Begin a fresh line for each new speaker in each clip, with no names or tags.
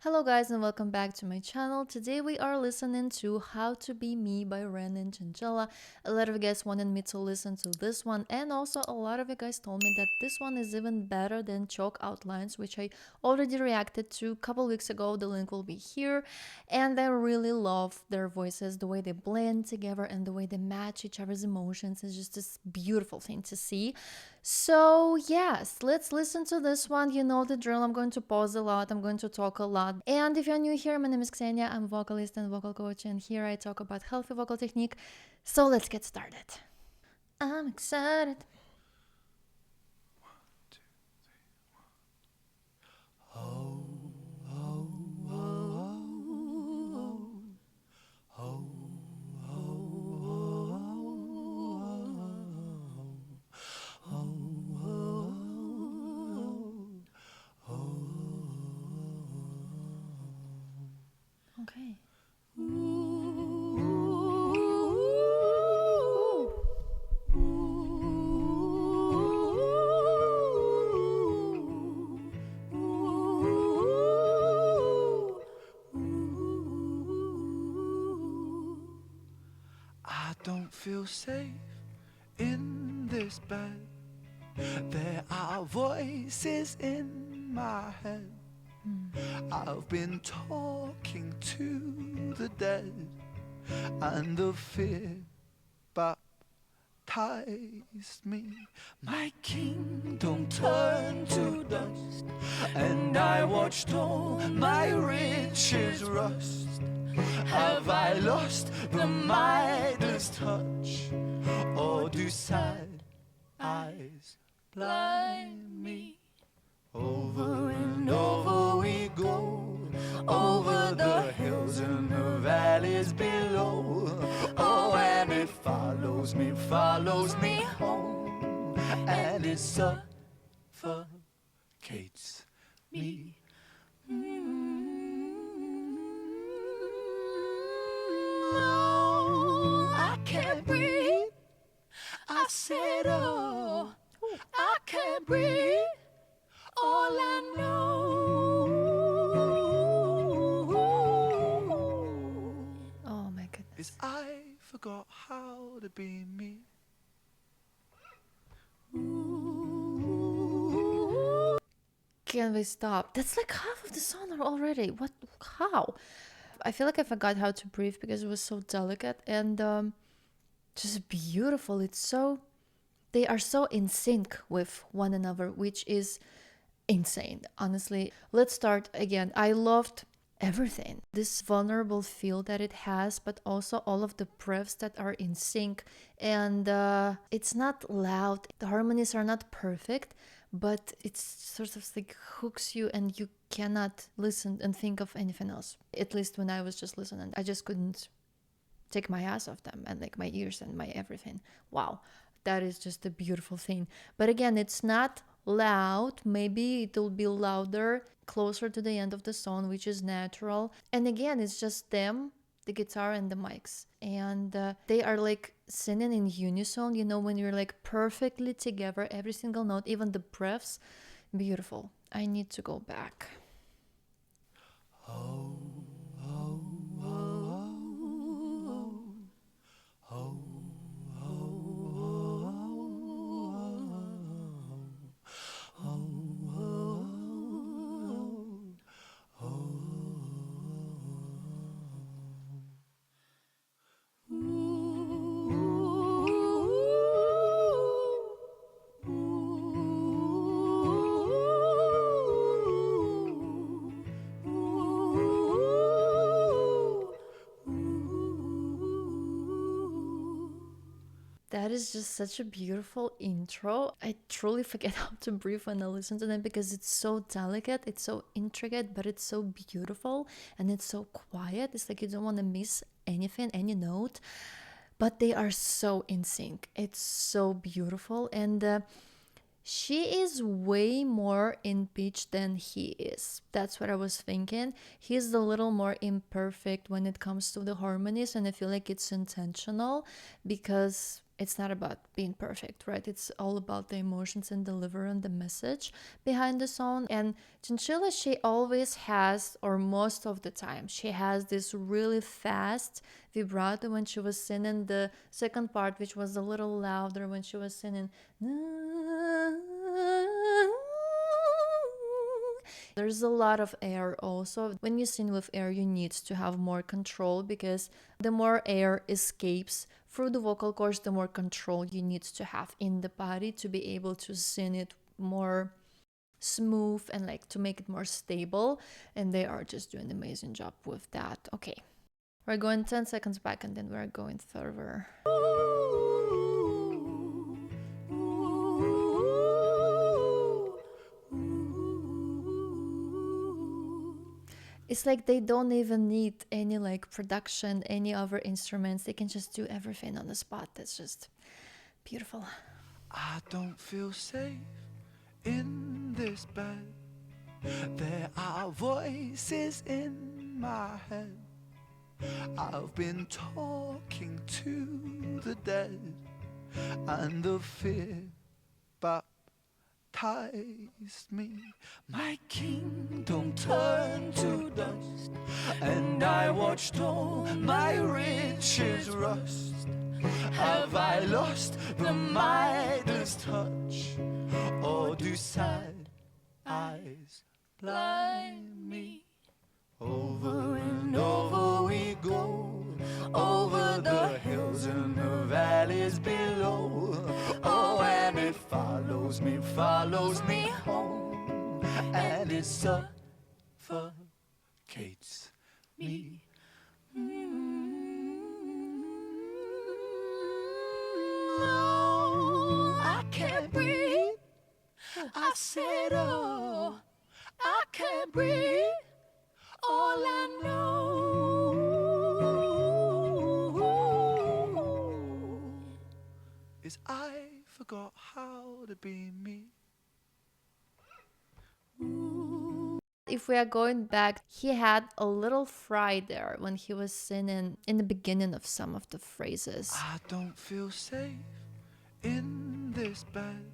Hello guys and welcome back to my channel. Today we are listening to How to Be Me by Ren and Chinchilla. A lot of you guys wanted me to listen to this one, and also a lot of you guys told me that this one is even better than Chalk Outlines, which I already reacted to a couple weeks ago. The link will be here. And I really love their voices, the way they blend together and the way they match each other's emotions. It's just this beautiful thing to see. So yes, let's listen to this one. You know the drill. I'm going to pause a lot. I'm going to talk a lot. And if you're new here, my name is Ksenia. I'm vocalist and vocal coach, and here I talk about healthy vocal technique. So let's get started. I'm excited. Okay.
I don't feel safe in this bed. There are voices in my head. I've been talking to the dead, and the fear baptized me. My kingdom turned to dust, and I watched all my riches rust. Have I lost the Midas touch, or do sad eyes blind me? Over and over we go, over the hills and the valleys below. Oh, and it follows me home, and it suffocates me. No, I can't breathe. I said, oh, I can't breathe. All I know
Oh my goodness.
is I forgot how to be me.
Can we stop? That's like half of the song already. What? How? I feel like I forgot how to breathe because it was so delicate and just beautiful. They are so in sync with one another, which is insane, honestly. Let's start again. I loved everything. This vulnerable feel that it has, but also all of the breaths that are in sync. And it's not loud. The harmonies are not perfect, but it's sort of like hooks you and you cannot listen and think of anything else. At least when I was just listening, I just couldn't take my eyes off them and like my ears and my everything. Wow, that is just a beautiful thing. But again, it's not loud. Maybe it will be louder closer to the end of the song, which is natural. And again, it's just them, the guitar and the mics, and they are like singing in unison, you know, when you're like perfectly together, every single note, even the breaths. Beautiful. I need to go back. That is just such a beautiful intro. I truly forget how to breathe when I listen to them because it's so delicate, it's so intricate, but it's so beautiful and it's so quiet. It's like you don't want to miss anything, any note, but they are so in sync. It's so beautiful. And she is way more in pitch than he is. That's what I was thinking. He's a little more imperfect when it comes to the harmonies, and I feel like it's intentional because it's not about being perfect, right? It's all about the emotions and delivering the message behind the song. And Chinchilla, she always has, or most of the time, she has this really fast vibrato when she was singing the second part, which was a little louder when she was singing. There's a lot of air also. When you sing with air, you need to have more control, because the more air escapes through the vocal cords, the more control you need to have in the body to be able to sing it more smooth and like to make it more stable. And they are just doing an amazing job with that. Okay, we're going 10 seconds back and then we're going further. It's like they don't even need any like production, any other instruments. They can just do everything on the spot. That's just beautiful.
I don't feel safe in this bed. There are voices in my head. I've been talking to the dead, and the fear baptized me. My kingdom turned to dust, and I watched all my riches rust. Have I lost the Midas touch, or do sad eyes blind me? Over and over we go, over the hills and the valleys below. Oh, and it follows me home, and it suffocates me. Oh, I can't breathe. I said, oh, I can't breathe. All I know is I forgot how to be me.
If we are going back, he had a little fry there when he was singing in the beginning of some of the phrases.
I don't feel safe in this bed.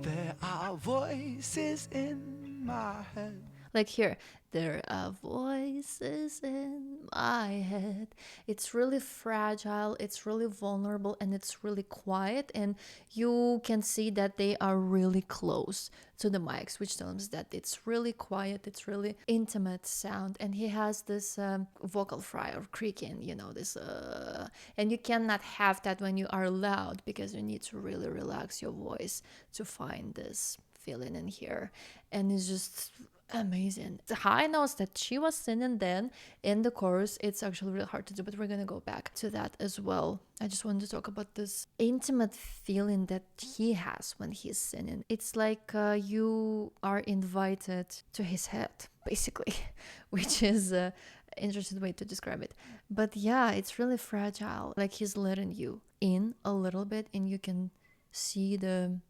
There are voices in my head.
Like here, there are voices in my head. It's really fragile, it's really vulnerable, and it's really quiet. And you can see that they are really close to the mics, which tells us that it's really quiet, it's really intimate sound. And he has this vocal fry or creaking, this, and you cannot have that when you are loud, because you need to really relax your voice to find this feeling in here. And it's just amazing. The high notes that she was singing then in the chorus, it's actually really hard to do, but we're gonna go back to that as well. I just wanted to talk about this intimate feeling that he has when he's singing. It's like you are invited to his head, basically, which is an interesting way to describe it. But yeah, it's really fragile. Like he's letting you in a little bit, and you can see the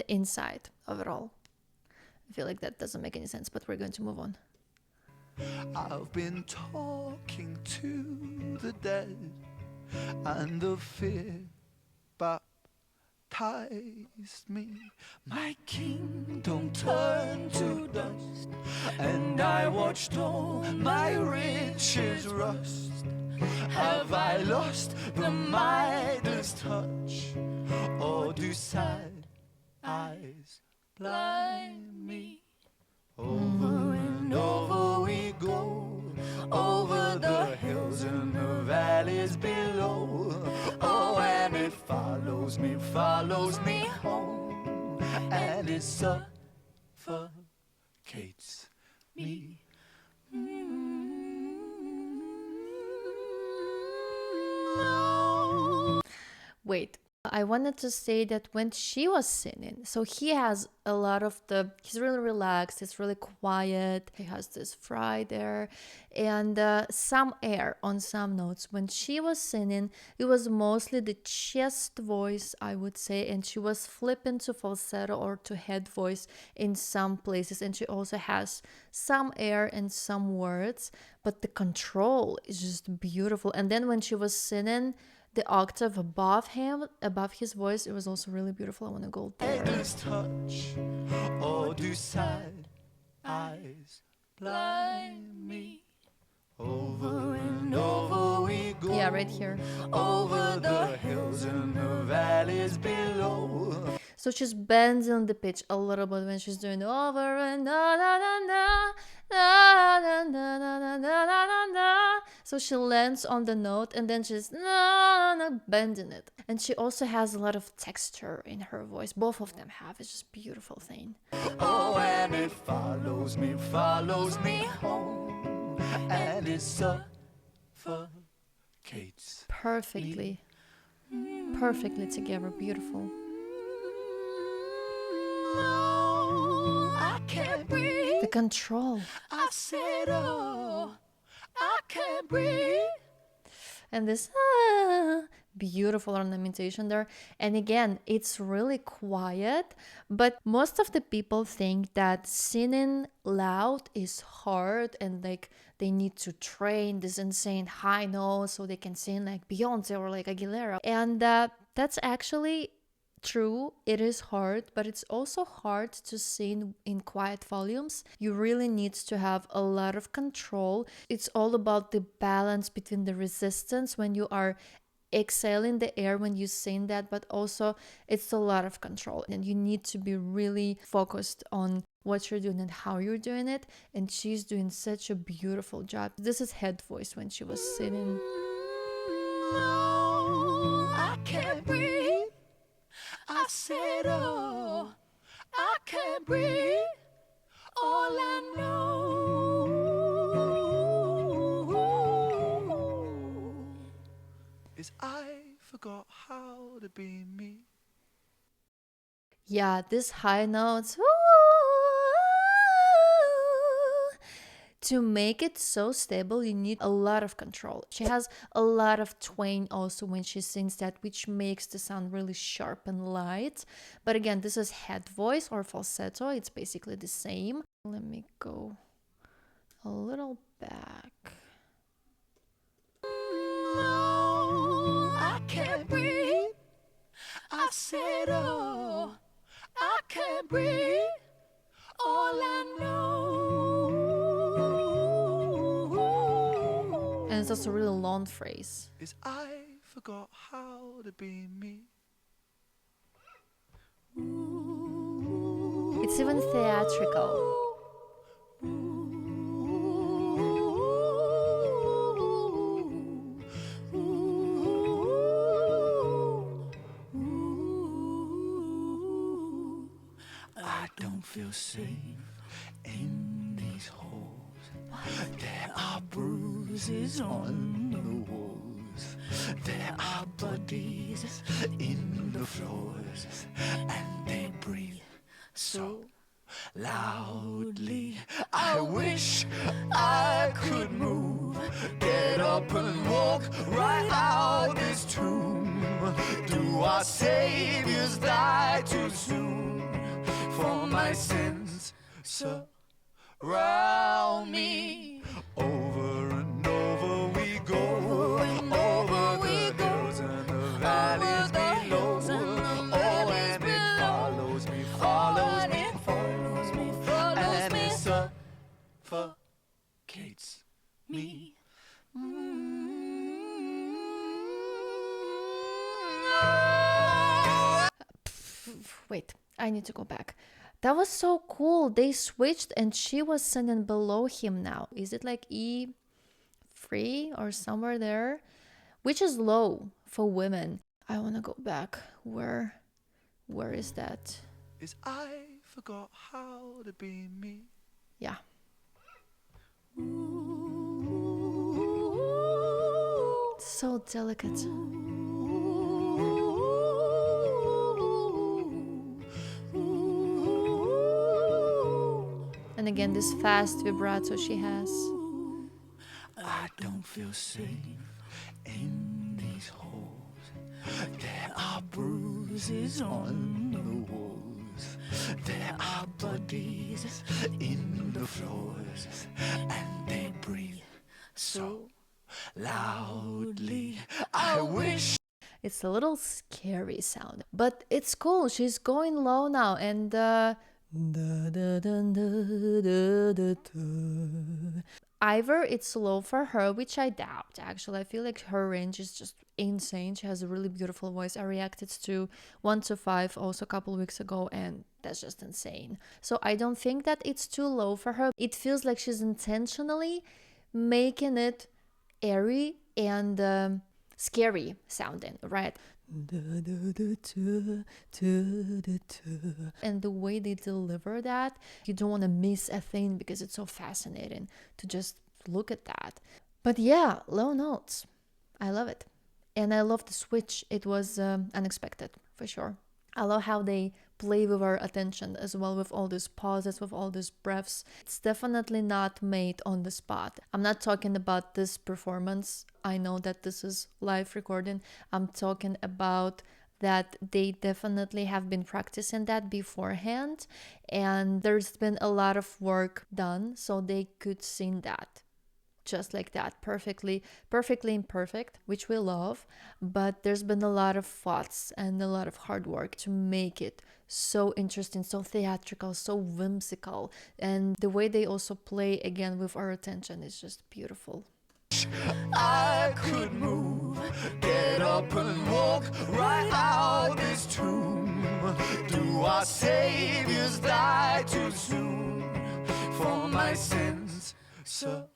inside of it all. I feel like that doesn't make any sense, but we're going to move on.
I've been talking to the dead, and the fear baptized me. My kingdom turned to dust, and I watched all my riches rust. Have I lost the Midas touch, or do sad eyes blind me? Over and over we go, over the hills and the valleys below. Oh, and it follows me home, and it suffocates me.
Wait, I wanted to say that when she was singing, so he has a lot of he's really relaxed, it's really quiet, he has this fry there, and some air on some notes. When she was singing, it was mostly the chest voice, I would say, and she was flipping to falsetto or to head voice in some places, and she also has some air and some words, but the control is just beautiful. And then when she was singing the octave above him, above his voice, it was also really beautiful. I want to go there.
This touch, or do sad eyes blind me? Over and over we go.
Yeah, right here.
Over the hills and the valleys below.
So she's bending the pitch a little bit when she's doing over and na na na na na na na na na na na na. So she lands on the note and then she's na na bending it. And she also has a lot of texture in her voice. Both of them have. It's just a beautiful thing.
Oh, and it follows me home, and it suffocates.
Perfectly together. Beautiful.
I can't breathe.
The control.
I said, oh, I can't breathe.
And this beautiful ornamentation there. And again, it's really quiet, but most of the people think that singing loud is hard and like they need to train this insane high note so they can sing like Beyonce or like Aguilera. And that's actually true. It is hard, but it's also hard to sing in quiet volumes. You really need to have a lot of control. It's all about the balance between the resistance when you are exhaling the air when you sing that, but also it's a lot of control and you need to be really focused on what you're doing and how you're doing it. And she's doing such a beautiful job. This is head voice when she was singing.
I can't breathe. I said, oh, I can't breathe. All I know is I forgot how to be me.
Yeah, this high notes. To make it so stable, you need a lot of control. She has a lot of twang also when she sings that, which makes the sound really sharp and light. But again, this is head voice or falsetto. It's basically the same. Let me go a little back.
I can't breathe. I said, oh, I can't breathe. All I know.
And it's also a really long phrase.
Is I forgot how to be me.
It's even theatrical.
I don't feel safe in these halls. There are bruises on the walls. There are bodies in the floors, and they breathe so loudly. I wish I could move, get up and walk right out this tomb. Do our saviors die too soon? For my sins surround me. Over and over we go, over the hills and the valleys below. Oh, and it follows me, and it suffocates me.
Wait, I need to go back. That was so cool. They switched and she was singing below him now. Is it like E3 or somewhere there? Which is low for women. I want to go back. Where is that?
Is I forgot how to be me.
Yeah. So delicate. And again, this fast vibrato she has.
I don't feel safe in these halls. There are bruises on the walls. There are bodies in the floors, and they breathe so loudly. I wish
It's a little scary sound, but it's cool. She's going low now, and either it's low for her, which I doubt. Actually, I feel like her range is just insane. She has a really beautiful voice. I reacted to 1 to 5 also a couple weeks ago, and that's just insane. So I don't think that it's too low for her. It feels like she's intentionally making it airy and scary sounding, right? And the way they deliver that, you don't want to miss a thing because it's so fascinating to just look at that. But yeah, low notes. I love it. And I love the switch. It was unexpected for sure. I love how they play with our attention as well, with all these pauses, with all these breaths. It's definitely not made on the spot. I'm not talking about this performance. I know that this is live recording. I'm talking about that they definitely have been practicing that beforehand, and there's been a lot of work done so they could sing that just like that, perfectly imperfect, which we love. But there's been a lot of thoughts and a lot of hard work to make it so interesting, so theatrical, so whimsical. And the way they also play again with our attention is just beautiful.
I could move, get up and walk right out this tomb. Do our saviors die too soon? For my sins surround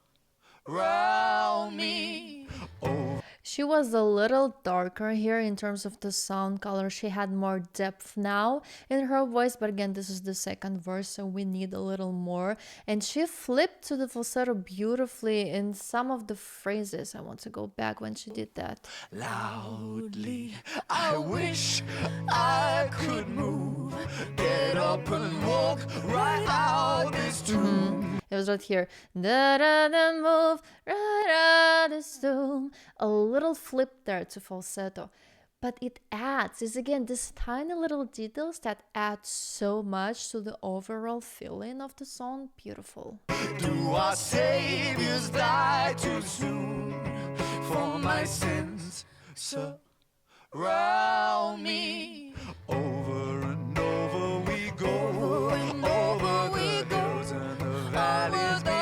me. Oh.
She was a little darker here in terms of the sound color. She had more depth now in her voice, but again, this is the second verse, so we need a little more. And she flipped to the falsetto beautifully in some of the phrases. I want to go back when she did that.
Loudly, I wish I could move, get up and walk right out this tomb.
It was right here. Da da da, move right out this tomb. A little flip there to falsetto. But it adds, is again these tiny little details that add so much to the overall feeling of the song. Beautiful.
Do our saviors die too soon? For my sins surround me. Over and over we go, over the hills and the valleys below.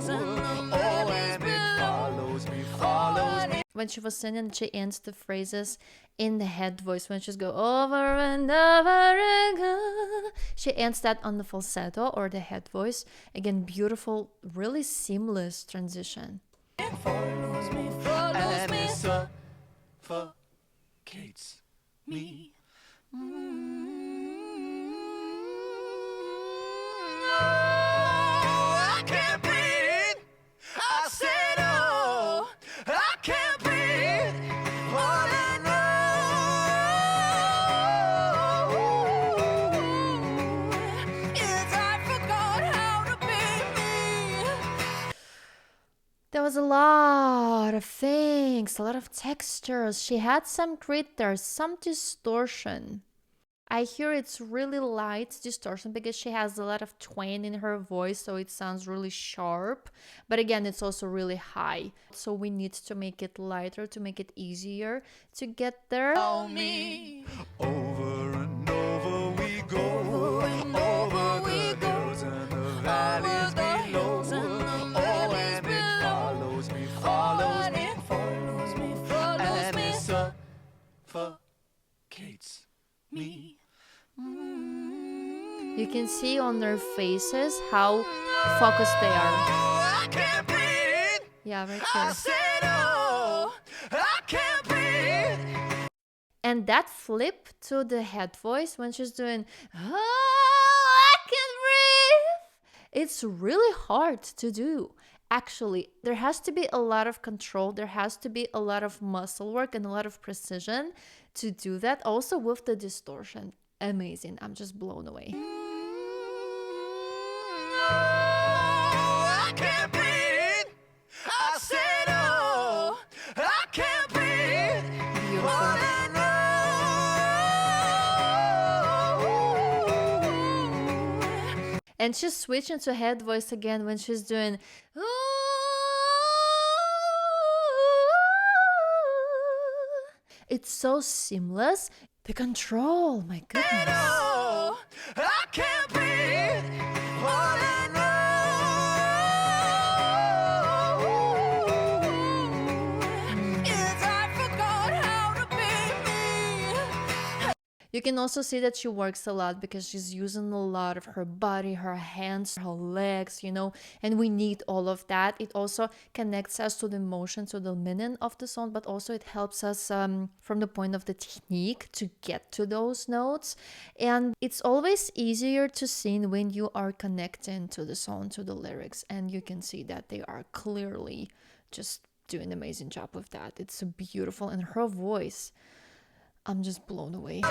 Oh, and it follows me.
When she was singing, she ends the phrases in the head voice. When she's go over and over again, she ends that on the falsetto or the head voice. Again, beautiful, really seamless transition.
It follows me, and it suffocates me. I can't breathe. I said, oh, I can't breathe. All I know is I forgot how to be me.
There was a lot of things, a lot of textures. She had some grit there, some distortion. I hear it's really light distortion because she has a lot of twang in her voice, so it sounds really sharp. But again, it's also really high. So we need to make it lighter to make it easier to get there.
Me. Over and over we go, over the hills and the valleys below. Oh, and it follows me, and it suffocates me.
You can see on their faces how focused they are.
I can't breathe.
Yeah, right
I
here.
said, oh, I can't breathe.
And that flip to the head voice when she's doing, oh, I can breathe. It's really hard to do. Actually, there has to be a lot of control. There has to be a lot of muscle work and a lot of precision to do that. Also with the distortion. Amazing. I'm just blown away.
I can't breathe. I said, oh, I can't breathe.
Beautiful. And she's switching to head voice again when she's doing, It's so seamless. The control, my goodness.
Oh, I can't breathe all I know is I forgot how to be me.
You can also see that she works a lot because she's using a lot of her body, her hands, her legs, you know, and we need all of that. It also connects us to the emotion, to the meaning of the song, but also it helps us from the point of the technique to get to those notes. And it's always easier to sing when you are connecting to the song, to the lyrics, and you can see that they are clearly just doing an amazing job with that. It's so beautiful, and her voice, I'm just blown away.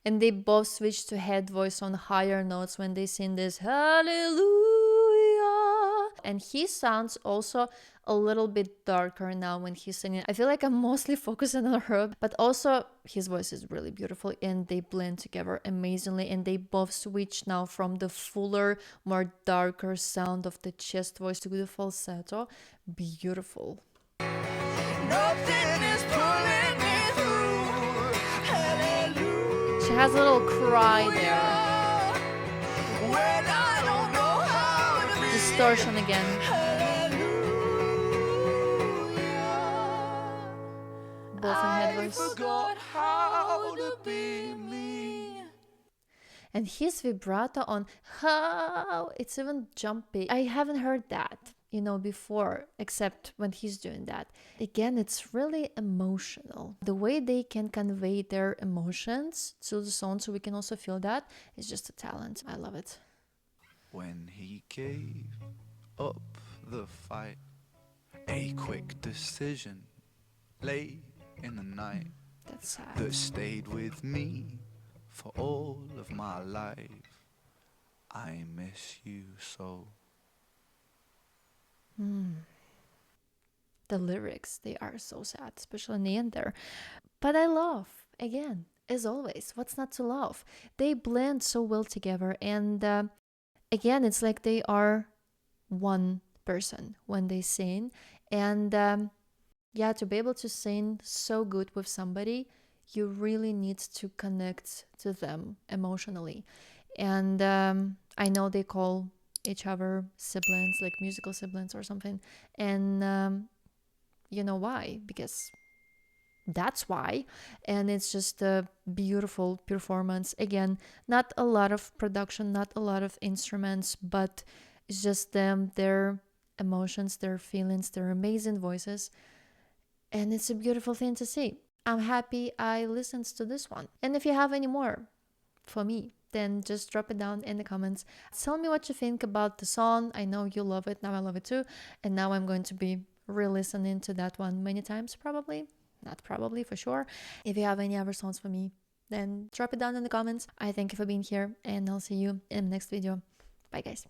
And they both switch to head voice on higher notes when they sing this hallelujah. And he sounds also a little bit darker now when he's singing. I feel like I'm mostly focusing on her, but also his voice is really beautiful and they blend together amazingly. And they both switch now from the fuller, more darker sound of the chest voice to the falsetto. Beautiful.
Nothing is pulling me through. Hallelujah.
She has a little cry there.
When I don't know how to be.
Distortion again. Both in head voice.
I forgot how to be me.
And his vibrato on how, it's even jumpy. I haven't heard that, you know, before, except when he's doing that. Again, it's really emotional. The way they can convey their emotions to the song so we can also feel that is just a talent. I love it.
When he gave up the fight, a quick decision late in the night
That's sad.
that stayed with me for all of my life. I miss you so.
The lyrics, they are so sad, especially in the end there. But I love, again, as always, what's not to love? They blend so well together. And again, it's like they are one person when they sing. And yeah, to be able to sing so good with somebody, you really need to connect to them emotionally. And I know they call each other siblings, like musical siblings or something. And you know why? Because that's why. And it's just a beautiful performance. Again, not a lot of production, not a lot of instruments, but it's just them, their emotions, their feelings, their amazing voices. And it's a beautiful thing to see. I'm happy I listened to this one. And if you have any more for me, then just drop it down in the comments. Tell me what you think about the song. I know you love it. Now I love it too. And now I'm going to be re-listening to that one many times, probably. Not probably, for sure. If you have any other songs for me, then drop it down in the comments. I thank you for being here, and I'll see you in the next video. Bye, guys.